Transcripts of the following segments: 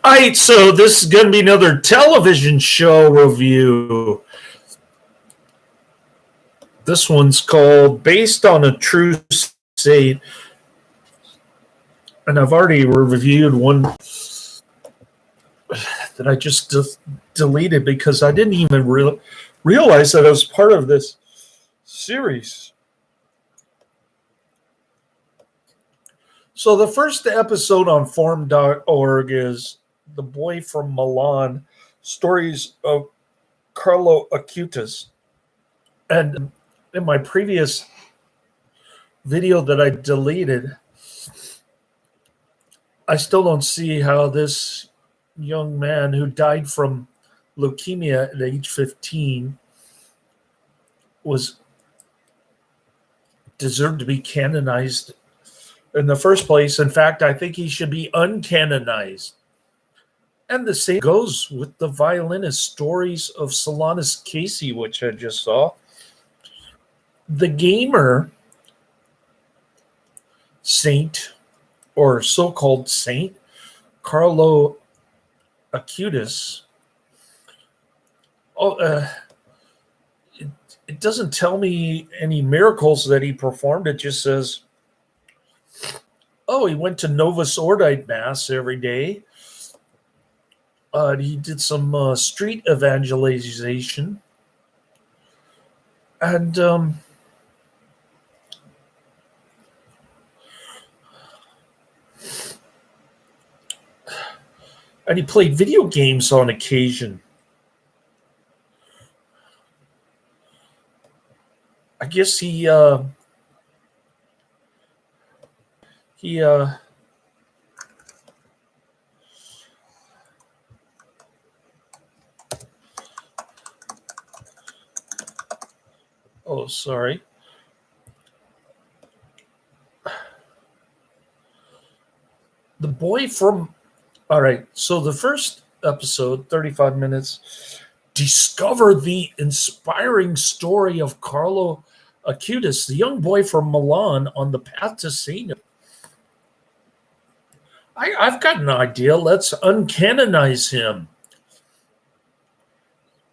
All right, so this is going to be another television show review. This one's called Based on a True Saint. And I've already reviewed one that I just deleted because I didn't even realize that I was part of this series. So the first episode on forum.org is The Boy from Milan, Stories of Carlo Acutis. And in my previous video that I deleted, I still don't see how this young man who died from leukemia at age 15 deserved to be canonized in the first place. In fact, I think he should be uncanonized. And the same goes with the violinist Stories of Solanus Casey, which I just saw. The gamer saint, or so-called saint, Carlo Acutis. It doesn't tell me any miracles that he performed. It just says, he went to Novus Ordi Mass every day. He did some street evangelization. And he played video games on occasion. I guess he sorry. The Boy from... All right, so the first episode, 35 minutes, discover the inspiring story of Carlo Acutis, the young boy from Milan on the path to sainthood. I've got an idea. Let's uncanonize him.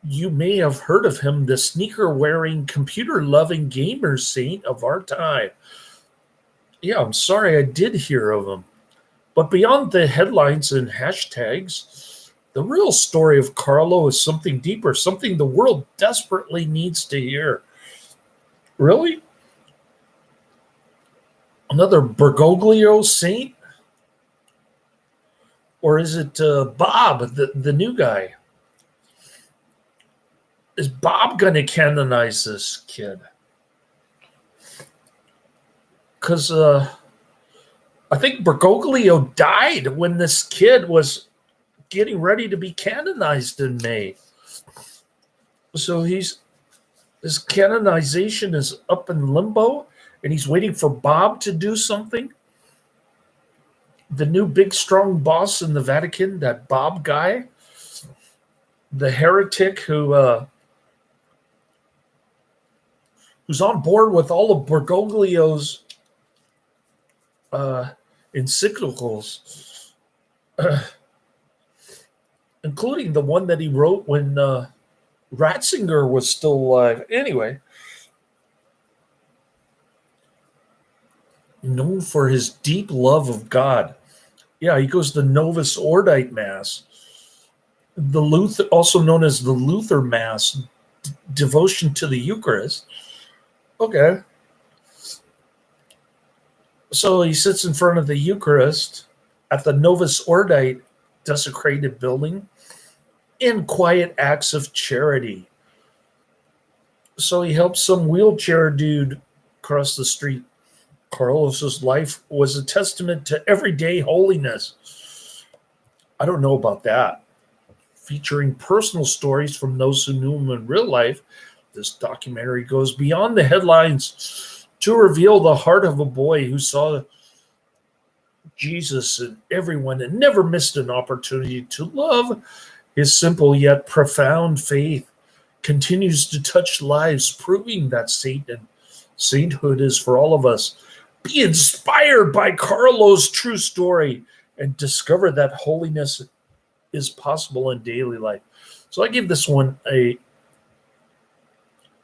You may have heard of him, the sneaker-wearing, computer-loving gamer saint of our time. Yeah, I'm sorry I did hear of him. But beyond the headlines and hashtags, the real story of Carlo is something deeper, something the world desperately needs to hear. Really? Another Bergoglio saint? Or is it Bob, the new guy? Is Bob going to canonize this kid? Because I think Bergoglio died when this kid was getting ready to be canonized in May. So his canonization is up in limbo, and he's waiting for Bob to do something. The new big strong boss in the Vatican, that Bob guy, the heretic who's on board with all of Bergoglio's encyclicals, including the one that he wrote when Ratzinger was still alive. Anyway, known for his deep love of God. Yeah, he goes to Novus Ordi Mass, also known as the Luther Mass, devotion to the Eucharist. Okay. So he sits in front of the Eucharist at the Novus Ordi desecrated building in quiet acts of charity. So he helps some wheelchair dude cross the street. Carlos's life was a testament to everyday holiness. I don't know about that. Featuring personal stories from those who knew him in real life, this documentary goes beyond the headlines to reveal the heart of a boy who saw Jesus in everyone and never missed an opportunity to love. His simple yet profound faith continues to touch lives, proving that sainthood is for all of us. Be inspired by Carlo's true story and discover that holiness is possible in daily life. So I give this one a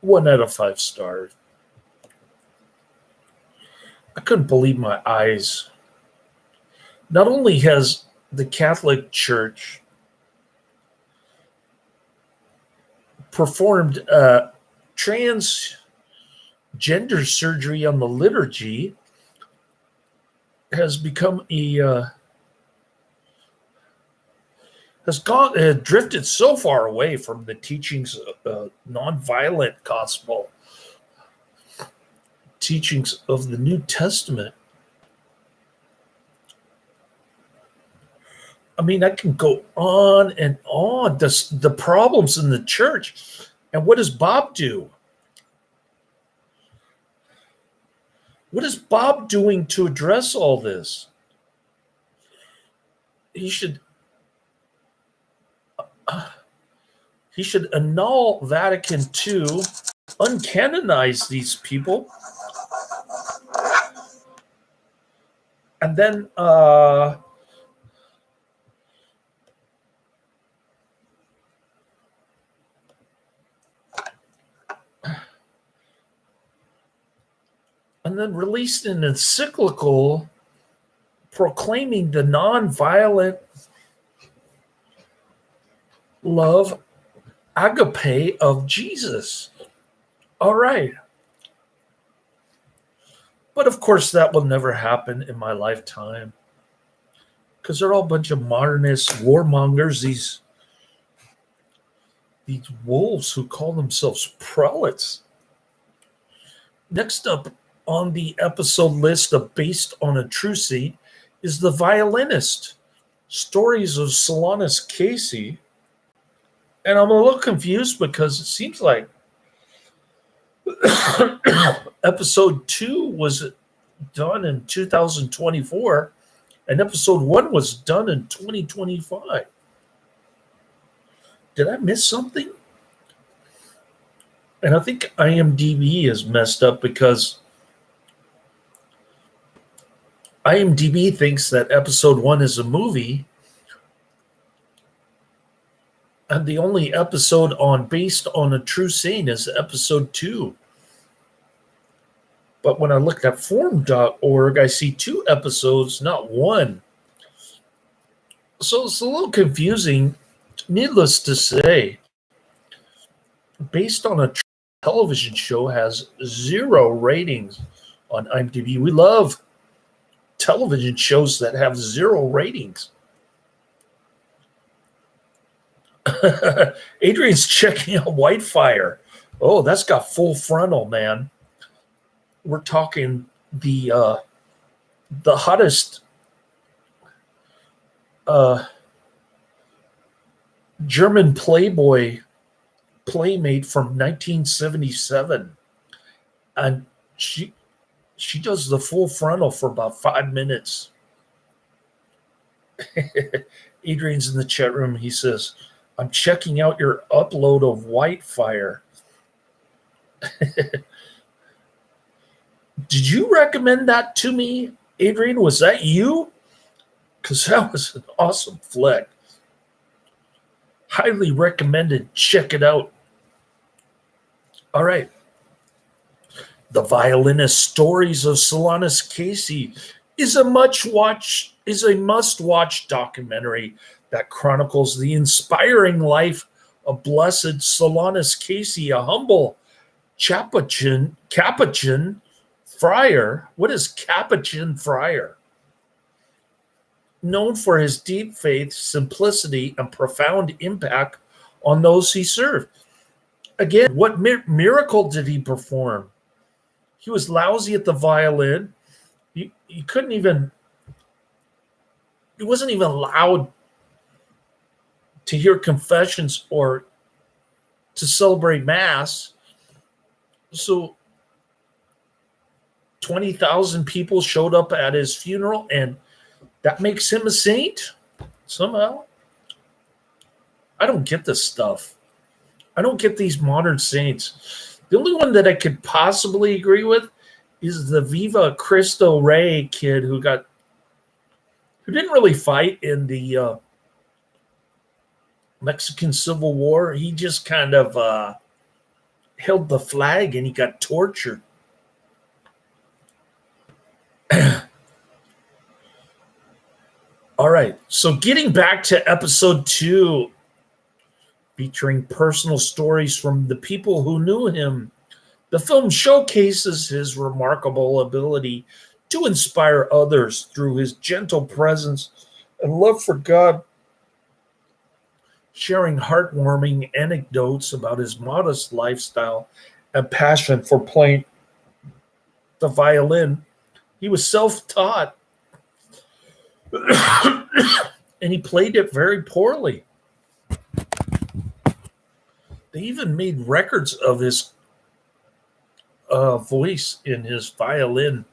1 out of 5 stars. I couldn't believe my eyes. Not only has the Catholic Church performed transgender surgery on the liturgy, has become drifted so far away from the teachings of nonviolent gospel, teachings of the New Testament. I mean, I can go on and on. The problems in the church. And what does Bob do? What is Bob doing to address all this? He should annul Vatican II, uncanonize these people, and then released an encyclical proclaiming the nonviolent love agape of Jesus. All right. But of course, that will never happen in my lifetime because they're all a bunch of modernists, warmongers, these wolves who call themselves prelates. Next up on the episode list of Based on a True Saint is The Violinist, Stories of Solanus Casey. And I'm a little confused because it seems like episode 2 was done in 2024 and episode 1 was done in 2025. Did I miss something? And I think IMDb is messed up because IMDb thinks that episode 1 is a movie, and the only episode Based on a True Saint is episode 2. But when I looked at forum.org, I see 2 episodes, not 1. So it's a little confusing. Needless to say, Based on a Television show has 0 ratings on IMDb. We love television shows that have 0 ratings. Adrian's checking out Whitefire. Oh, that's got full frontal, man. We're talking the hottest German Playboy playmate from 1977, and she does the full frontal for about 5 minutes. Adrian's in the chat room. He says, I'm checking out your upload of Whitefire. Did you recommend that to me, Adrian? Was that you? Because that was an awesome flick. Highly recommended. Check it out. All right. The Violinist, Stories of Solanus Casey is a must-watch documentary that chronicles the inspiring life of Blessed Solanus Casey, a humble Capuchin friar. What is Capuchin friar? Known for his deep faith, simplicity, and profound impact on those he served. Again, what miracle did he perform? He was lousy at the violin. He wasn't even allowed to hear confessions or to celebrate Mass. So 20,000 people showed up at his funeral, and that makes him a saint somehow. I don't get this stuff. I don't get these modern saints. The only one that I could possibly agree with is the Viva Cristo Rey kid who didn't really fight in the Mexican Civil War. He just kind of held the flag and he got tortured. All right. So getting back to episode 2, featuring personal stories from the people who knew him, the film showcases his remarkable ability to inspire others through his gentle presence and love for God, sharing heartwarming anecdotes about his modest lifestyle and passion for playing the violin. He was self-taught and he played it very poorly. They even made records of his voice in his violin.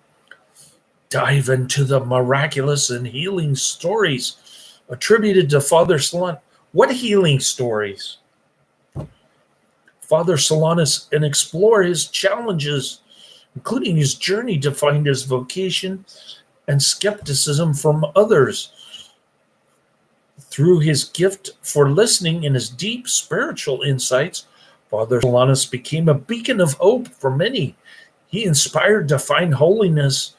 Dive into the miraculous and healing stories attributed to Father Solanus. What healing stories? Father Solanus, and explore his challenges, including his journey to find his vocation and skepticism from others. Through his gift for listening and his deep spiritual insights, Father Solanus became a beacon of hope for many. He inspired to find holiness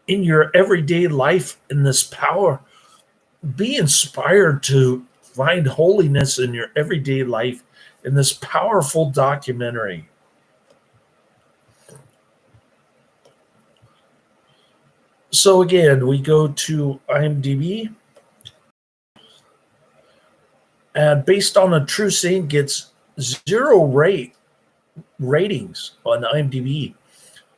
in your everyday life in this power. Be inspired to find holiness in your everyday life in this powerful documentary. So again, we go to IMDb, and based on a true saint gets 0 ratings on IMDb.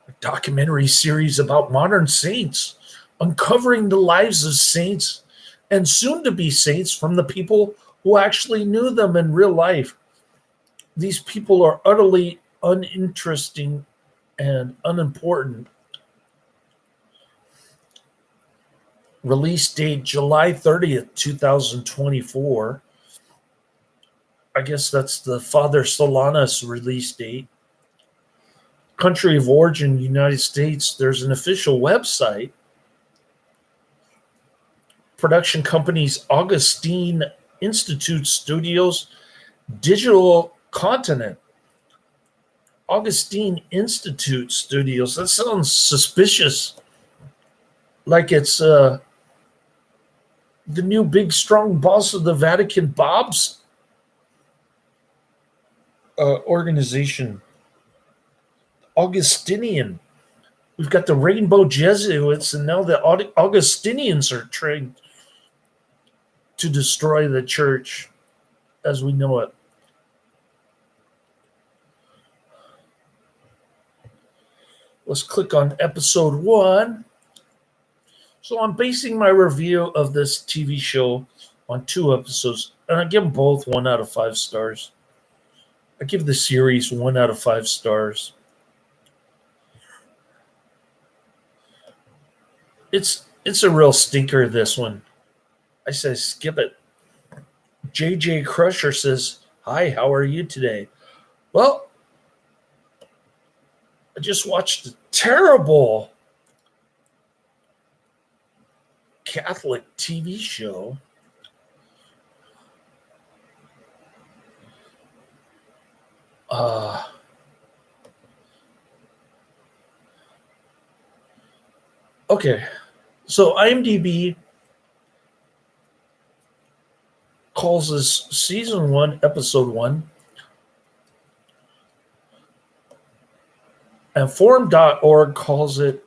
A documentary series about modern saints, uncovering the lives of saints and soon-to-be saints from the people who actually knew them in real life. These people are utterly uninteresting and unimportant. Release date July 30th, 2024. I guess that's the Father Solanus release date. Country of origin, United States. There's an official website. Production companies Augustine Institute Studios, Digital Continent. Augustine Institute Studios. That sounds suspicious. Like it's the new big strong boss of the Vatican, Bob's organization. Augustinian. We've got the Rainbow Jesuits, and now the Augustinians are trying to destroy the church as we know it. Let's click on episode 1. So I'm basing my review of this TV show on 2 episodes, and I give them both 1 out of 5 stars. I give the series 1 out of 5 stars. It's a real stinker, this one. I say skip it. JJ Crusher says, "Hi, how are you today?" Well, I just watched a terrible Catholic TV show. Okay, so IMDb calls this season 1, episode 1, and forum.org calls it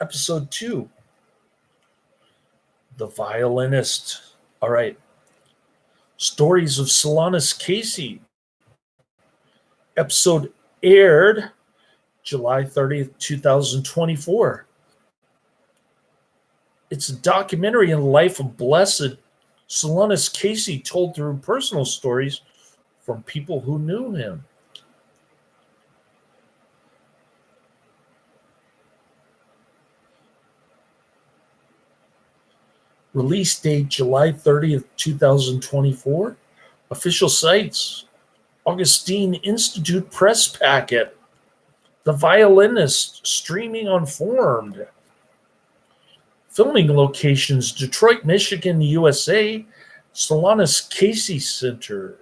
episode 2, The Violinist. All right. Stories of Solanus Casey. Episode aired July 30th, 2024. It's a documentary on the life of Blessed Solanus Casey, told through personal stories from people who knew him. Release date July 30th, 2024. Official sites: Augustine Institute Press Packet, The Violinist, streaming on Formed. Filming locations: Detroit, Michigan, USA, Solanas Casey Center.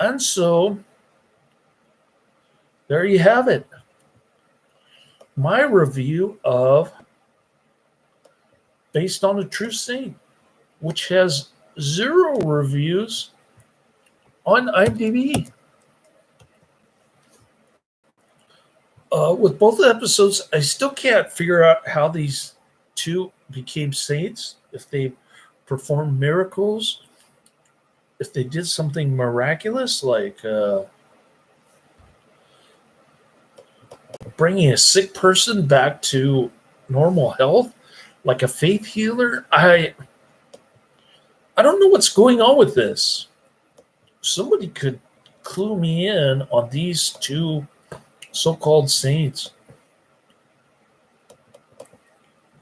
And so there you have it. My review of Based on a True Saint, which has 0 reviews on IMDb. With both episodes, I still can't figure out how these two became saints, if they performed miracles, if they did something miraculous, like bringing a sick person back to normal health, like a faith healer. I don't know what's going on with this. Somebody could clue me in on these two so-called saints.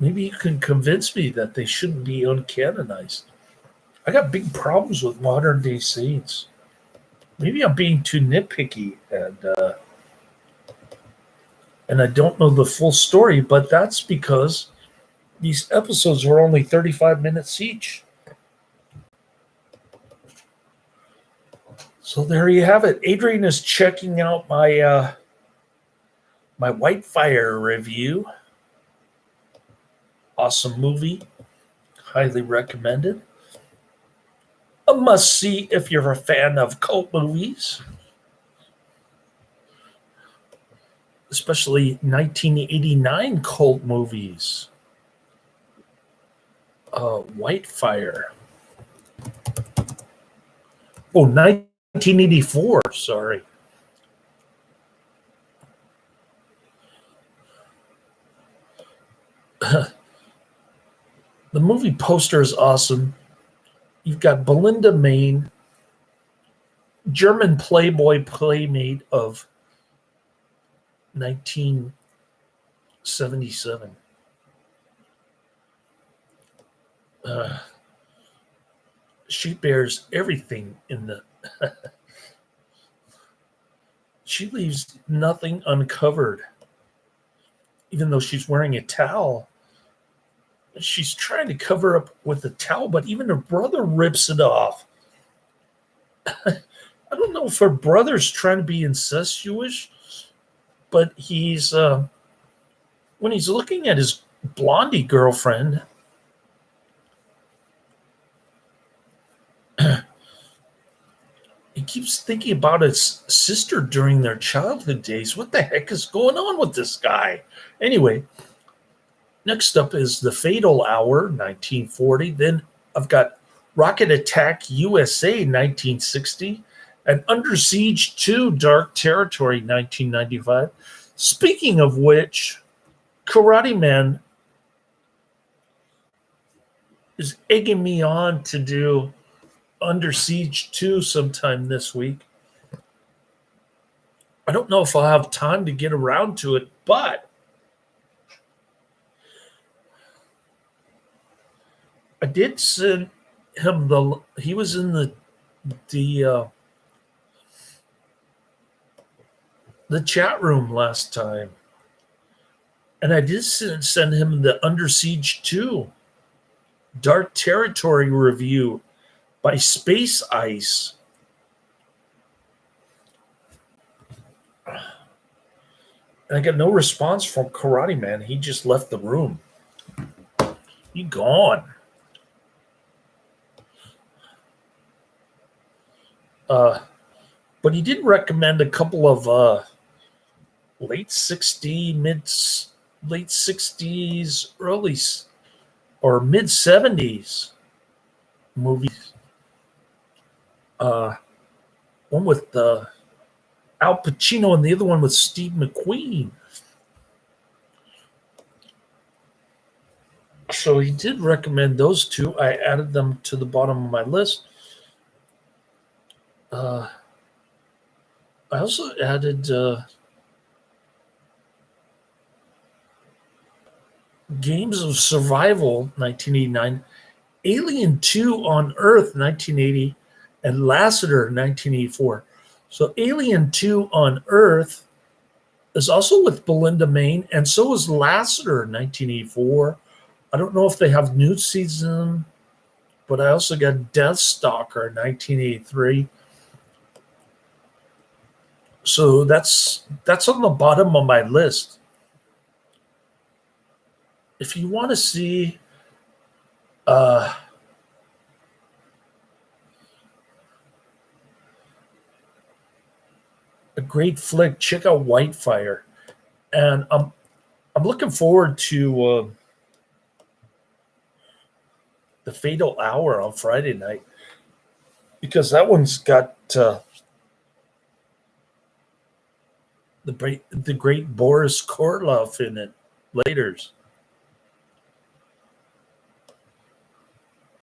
Maybe you can convince me that they shouldn't be uncanonized. I got big problems with modern day saints. Maybe I'm being too nitpicky, and I don't know the full story, but that's because these episodes were only 35 minutes each. So there you have it. Adrian is checking out my my Whitefire review. Awesome movie. Highly recommended. A must-see if you're a fan of cult movies. Especially 1989 cult movies. Whitefire. Oh, 1984, sorry. The movie poster is awesome. You've got Belinda Main, German Playboy playmate of 1977. She bears everything in the... She leaves nothing uncovered. Even though she's wearing a towel, she's trying to cover up with the towel, but even her brother rips it off. I don't know if her brother's trying to be incestuous, but he's when he's looking at his blondie girlfriend, he keeps thinking about his sister during their childhood days. What the heck is going on with this guy? Anyway, next up is The Fatal Hour, 1940. Then I've got Rocket Attack USA, 1960. And Under Siege 2, Dark Territory, 1995. Speaking of which, Karate Man is egging me on to do Under Siege 2 sometime this week. I don't know if I'll have time to get around to it, but I did send him he was in the chat room last time, and I did send him the Under Siege 2 Dark Territory review by Space Ice. And I got no response from Karate Man. He just left the room. He gone. But he did recommend a couple of late 60s, early or mid 70s movies. One with Al Pacino and the other one with Steve McQueen. So he did recommend those two. I added them to the bottom of my list. I also added Games of Survival, 1989, Alien 2 on Earth, 1980, and Lassiter, 1984. So Alien 2 on Earth is also with Belinda Main, and so is Lassiter, 1984. I don't know if they have new season, but I also got Deathstalker, 1983. So that's on the bottom of my list. If you want to see uh, a great flick, check out Whitefire. And I'm looking forward to the Fatal Hour on Friday night because that one's got the great Boris Karloff in it. Later's.